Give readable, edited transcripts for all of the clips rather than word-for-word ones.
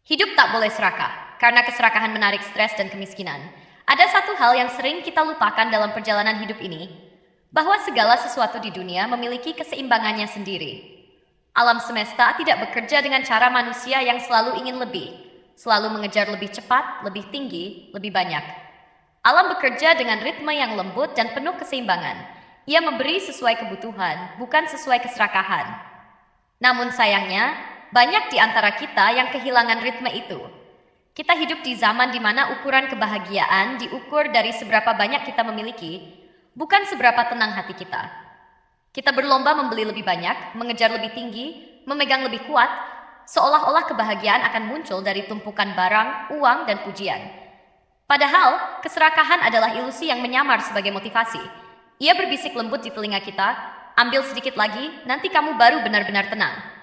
Hidup tak boleh serakah, karena keserakahan menarik stres dan kemiskinan. Ada satu hal yang sering kita lupakan dalam perjalanan hidup ini, bahwa segala sesuatu di dunia memiliki keseimbangannya sendiri. Alam semesta tidak bekerja dengan cara manusia yang selalu ingin lebih, selalu mengejar lebih cepat, lebih tinggi, lebih banyak. Alam bekerja dengan ritme yang lembut dan penuh keseimbangan. Ia memberi sesuai kebutuhan, bukan sesuai keserakahan. Namun sayangnya, banyak di antara kita yang kehilangan ritme itu. Kita hidup di zaman di mana ukuran kebahagiaan diukur dari seberapa banyak kita memiliki, bukan seberapa tenang hati kita. Kita berlomba membeli lebih banyak, mengejar lebih tinggi, memegang lebih kuat, seolah-olah kebahagiaan akan muncul dari tumpukan barang, uang, dan pujian. Padahal, keserakahan adalah ilusi yang menyamar sebagai motivasi. Ia berbisik lembut di telinga kita, ambil sedikit lagi, nanti kamu baru benar-benar tenang.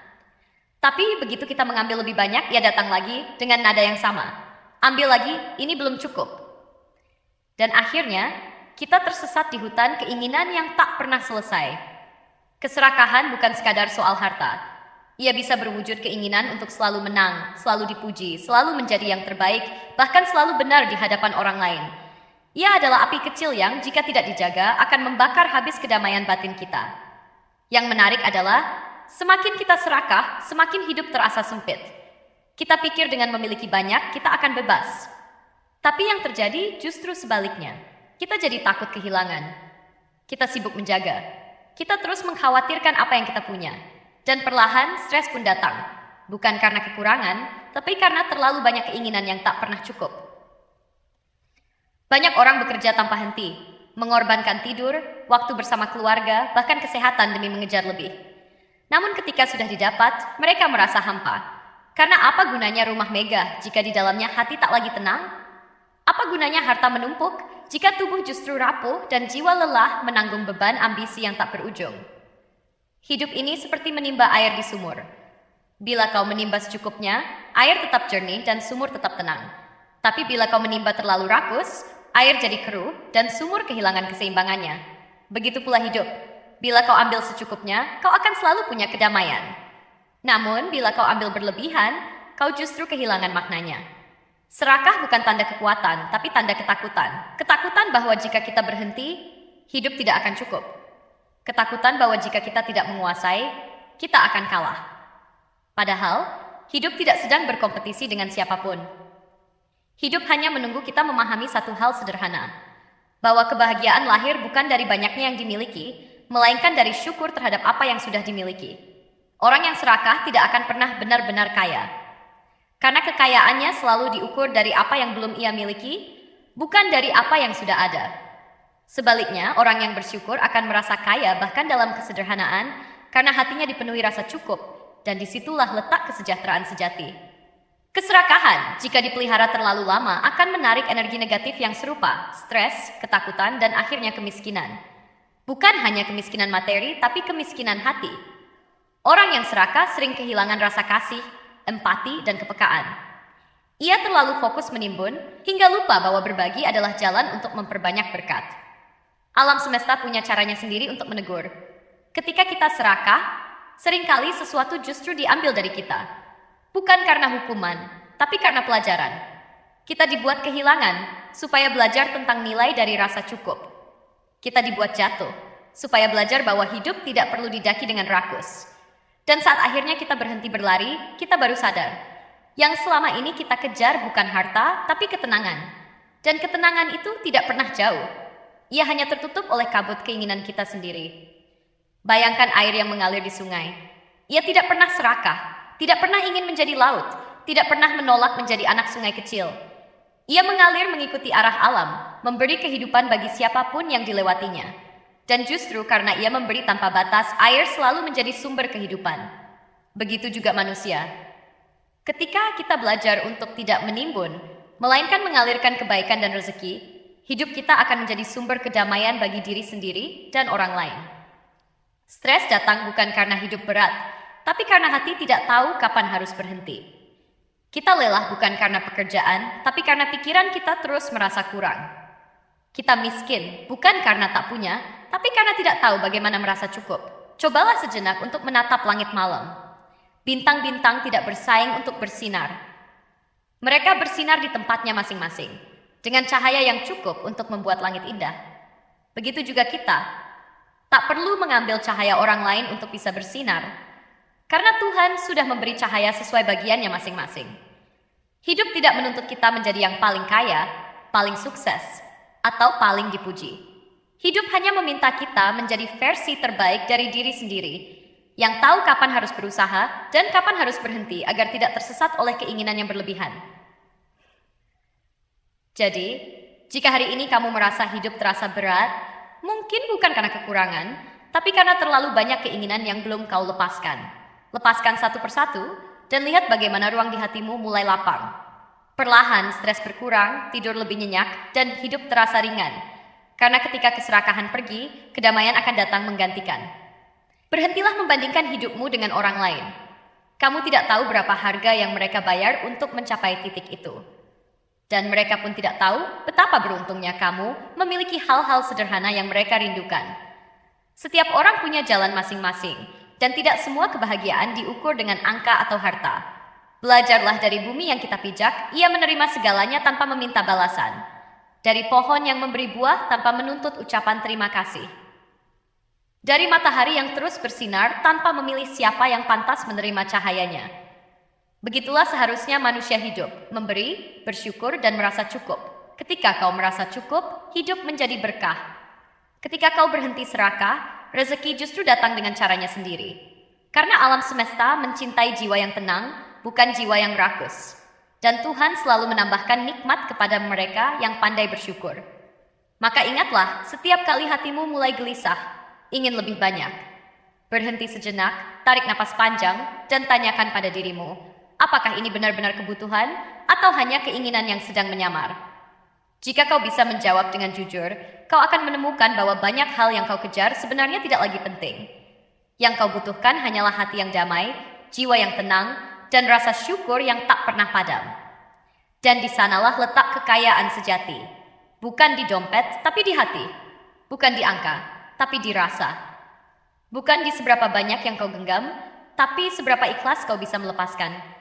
Tapi begitu kita mengambil lebih banyak, ia datang lagi dengan nada yang sama. Ambil lagi, ini belum cukup. Dan akhirnya, kita tersesat di hutan keinginan yang tak pernah selesai. Keserakahan bukan sekadar soal harta. Ia bisa berwujud keinginan untuk selalu menang, selalu dipuji, selalu menjadi yang terbaik, bahkan selalu benar di hadapan orang lain. Ia adalah api kecil yang, jika tidak dijaga, akan membakar habis kedamaian batin kita. Yang menarik adalah, semakin kita serakah, semakin hidup terasa sempit. Kita pikir dengan memiliki banyak, kita akan bebas. Tapi yang terjadi justru sebaliknya. Kita jadi takut kehilangan. Kita sibuk menjaga. Kita terus mengkhawatirkan apa yang kita punya. Dan perlahan, stres pun datang. Bukan karena kekurangan, tapi karena terlalu banyak keinginan yang tak pernah cukup. Banyak orang bekerja tanpa henti, mengorbankan tidur, waktu bersama keluarga, bahkan kesehatan demi mengejar lebih. Namun ketika sudah didapat, mereka merasa hampa. Karena apa gunanya rumah megah jika di dalamnya hati tak lagi tenang? Apa gunanya harta menumpuk jika tubuh justru rapuh dan jiwa lelah menanggung beban ambisi yang tak berujung? Hidup ini seperti menimba air di sumur. Bila kau menimba secukupnya, air tetap jernih dan sumur tetap tenang. Tapi bila kau menimba terlalu rakus, air jadi keruh dan sumur kehilangan keseimbangannya. Begitu pula hidup. Bila kau ambil secukupnya, kau akan selalu punya kedamaian. Namun, bila kau ambil berlebihan, kau justru kehilangan maknanya. Serakah bukan tanda kekuatan, tapi tanda ketakutan. Ketakutan bahwa jika kita berhenti, hidup tidak akan cukup. Ketakutan bahwa jika kita tidak menguasai, kita akan kalah. Padahal, hidup tidak sedang berkompetisi dengan siapapun. Hidup hanya menunggu kita memahami satu hal sederhana, bahwa kebahagiaan lahir bukan dari banyaknya yang dimiliki, melainkan dari syukur terhadap apa yang sudah dimiliki. Orang yang serakah tidak akan pernah benar-benar kaya. Karena kekayaannya selalu diukur dari apa yang belum ia miliki, bukan dari apa yang sudah ada. Sebaliknya, orang yang bersyukur akan merasa kaya bahkan dalam kesederhanaan, karena hatinya dipenuhi rasa cukup, dan disitulah letak kesejahteraan sejati. Keserakahan, jika dipelihara terlalu lama, akan menarik energi negatif yang serupa, stres, ketakutan, dan akhirnya kemiskinan. Bukan hanya kemiskinan materi, tapi kemiskinan hati. Orang yang serakah sering kehilangan rasa kasih, empati, dan kepekaan. Ia terlalu fokus menimbun, hingga lupa bahwa berbagi adalah jalan untuk memperbanyak berkat. Alam semesta punya caranya sendiri untuk menegur. Ketika kita serakah, seringkali sesuatu justru diambil dari kita. Bukan karena hukuman, tapi karena pelajaran. Kita dibuat kehilangan, supaya belajar tentang nilai dari rasa cukup. Kita dibuat jatuh, supaya belajar bahwa hidup tidak perlu didaki dengan rakus. Dan saat akhirnya kita berhenti berlari, kita baru sadar. Yang selama ini kita kejar bukan harta, tapi ketenangan. Dan ketenangan itu tidak pernah jauh. Ia hanya tertutup oleh kabut keinginan kita sendiri. Bayangkan air yang mengalir di sungai. Ia tidak pernah serakah, tidak pernah ingin menjadi laut, tidak pernah menolak menjadi anak sungai kecil. Ia mengalir mengikuti arah alam, memberi kehidupan bagi siapapun yang dilewatinya. Dan justru karena ia memberi tanpa batas, air selalu menjadi sumber kehidupan. Begitu juga manusia. Ketika kita belajar untuk tidak menimbun, melainkan mengalirkan kebaikan dan rezeki, hidup kita akan menjadi sumber kedamaian bagi diri sendiri dan orang lain. Stres datang bukan karena hidup berat, tapi karena hati tidak tahu kapan harus berhenti. Kita lelah bukan karena pekerjaan, tapi karena pikiran kita terus merasa kurang. Kita miskin bukan karena tak punya, tapi karena tidak tahu bagaimana merasa cukup. Cobalah sejenak untuk menatap langit malam. Bintang-bintang tidak bersaing untuk bersinar. Mereka bersinar di tempatnya masing-masing, dengan cahaya yang cukup untuk membuat langit indah. Begitu juga kita, tak perlu mengambil cahaya orang lain untuk bisa bersinar, karena Tuhan sudah memberi cahaya sesuai bagiannya masing-masing. Hidup tidak menuntut kita menjadi yang paling kaya, paling sukses, atau paling dipuji. Hidup hanya meminta kita menjadi versi terbaik dari diri sendiri, yang tahu kapan harus berusaha dan kapan harus berhenti agar tidak tersesat oleh keinginan yang berlebihan. Jadi, jika hari ini kamu merasa hidup terasa berat, mungkin bukan karena kekurangan, tapi karena terlalu banyak keinginan yang belum kau lepaskan. Lepaskan satu persatu dan lihat bagaimana ruang di hatimu mulai lapang. Perlahan stres berkurang, tidur lebih nyenyak, dan hidup terasa ringan. Karena ketika keserakahan pergi, kedamaian akan datang menggantikan. Berhentilah membandingkan hidupmu dengan orang lain. Kamu tidak tahu berapa harga yang mereka bayar untuk mencapai titik itu. Dan mereka pun tidak tahu betapa beruntungnya kamu memiliki hal-hal sederhana yang mereka rindukan. Setiap orang punya jalan masing-masing, dan tidak semua kebahagiaan diukur dengan angka atau harta. Belajarlah dari bumi yang kita pijak, ia menerima segalanya tanpa meminta balasan. Dari pohon yang memberi buah tanpa menuntut ucapan terima kasih. Dari matahari yang terus bersinar tanpa memilih siapa yang pantas menerima cahayanya. Begitulah seharusnya manusia hidup, memberi, bersyukur, dan merasa cukup. Ketika kau merasa cukup, hidup menjadi berkah. Ketika kau berhenti serakah, rezeki justru datang dengan caranya sendiri. Karena alam semesta mencintai jiwa yang tenang, bukan jiwa yang rakus. Dan Tuhan selalu menambahkan nikmat kepada mereka yang pandai bersyukur. Maka ingatlah, setiap kali hatimu mulai gelisah, ingin lebih banyak. Berhenti sejenak, tarik napas panjang, dan tanyakan pada dirimu, apakah ini benar-benar kebutuhan atau hanya keinginan yang sedang menyamar? Jika kau bisa menjawab dengan jujur, kau akan menemukan bahwa banyak hal yang kau kejar sebenarnya tidak lagi penting. Yang kau butuhkan hanyalah hati yang damai, jiwa yang tenang, dan rasa syukur yang tak pernah padam. Dan di sanalah letak kekayaan sejati. Bukan di dompet, tapi di hati. Bukan di angka, tapi dirasa. Bukan di seberapa banyak yang kau genggam, tapi seberapa ikhlas kau bisa melepaskan.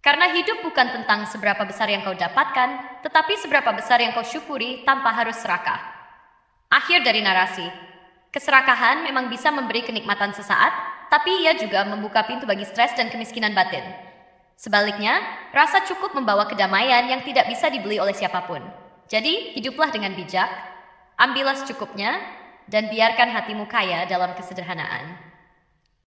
Karena hidup bukan tentang seberapa besar yang kau dapatkan, tetapi seberapa besar yang kau syukuri tanpa harus serakah. Akhir dari narasi. Keserakahan memang bisa memberi kenikmatan sesaat, tapi ia juga membuka pintu bagi stres dan kemiskinan batin. Sebaliknya, rasa cukup membawa kedamaian yang tidak bisa dibeli oleh siapapun. Jadi, hiduplah dengan bijak, ambillah secukupnya, dan biarkan hatimu kaya dalam kesederhanaan.